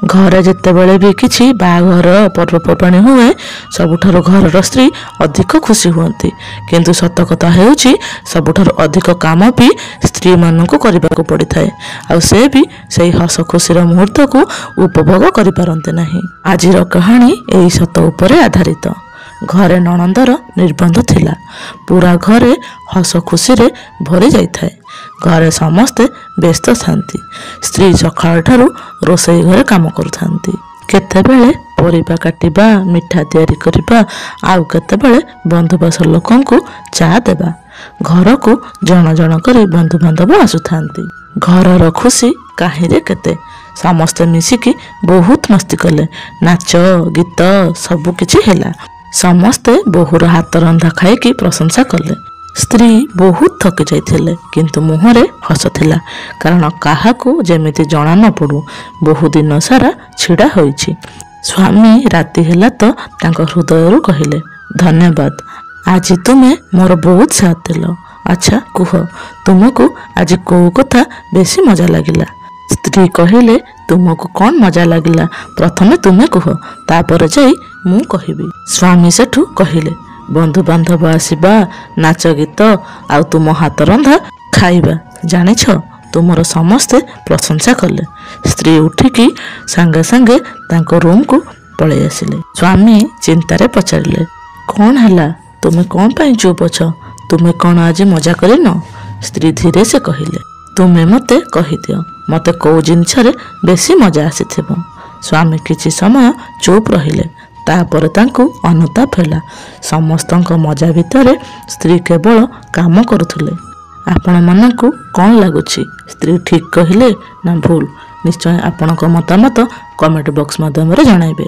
घरे जितेबले भी किसी बाघर पर्वपर्वाणी हुए सबुठार घर स्त्री अधिक खुशी हुअंती किंतु सत कथा हेउची सबुठार अधिक काम भी स्त्री मानक करने पड़ी थाए आ से भी सही हस खुशीर मुहूर्त को उपभोग करि पारंते नाही। आजिर कहानी एही सत उपरे आधारित। घरे नणंदर निर्बंध थिला। पूरा घरे हस खुशी रे भरी जाइथाए। घरे समस्ते व्यस्त थांती। स्त्री सकाळ ठारू रोषेई घरे काम करुथांती। केतेबेले परिबा काटिबा मिठा तैयारी करिबा आउ केतेबेले बंधुबास लोकंकु चा देबा। घर को जन जन करी बंधु बांधव आसुथांती। घरर खुशी काहिरे केते समस्ते मिसिकी बहुत मस्ती कले। नाच गीत सबु किछि हेला। समस्ते बोहुर हाथ रंधा खाई प्रशंसा कले। स्त्री बहुत थकी जाइथिले किंतु मुहरे हस थिला कारण काहाकू जेमिति जना न पड़ू बहु दिन सारा छिड़ा होइछि। स्वामी राति हेला तो तांको हृदयरु कहिले धन्यवाद, आज तुमे मोर बहुत साथ देलो। अच्छा कुह तुमको आज को कथा बेसी मजा लागिला? स्त्री कहिले तुमको कौन मजा लागिला प्रथमे तुमे कुह तापर जाई मु कहिबी। स्वामी सेठू कहिले बंधु बांधव आसीबा नाच गीत आउ तुम हाथ रंधा खाइबा जानिछ तुमर समस्ते प्रशंसा कले। स्त्री उठिकी सांगे सांगे तांको रूम को पळे आसिले। स्वामी चिंतारे पचारिले कौन हला तुमे कौन पाई चुप अछ तुमे कौन आज मजा करिन? स्त्री धीरे से कहिले तुमे मते कहिदियो मते को जिनछरे बेसी मजा आसीथिबो। स्वामी किछि समय चुप रहिले तापर तांकु अनुताप ହେଲା समस्तଙ୍କ मजा भितरे स्त्री केवल काम करुथले। आपण मानकु कौन लागुछि स्त्री ठीक कहिले ना भूल? निश्चय आपणक मतामत कमेंट बॉक्स माध्यम रे जणाइबे।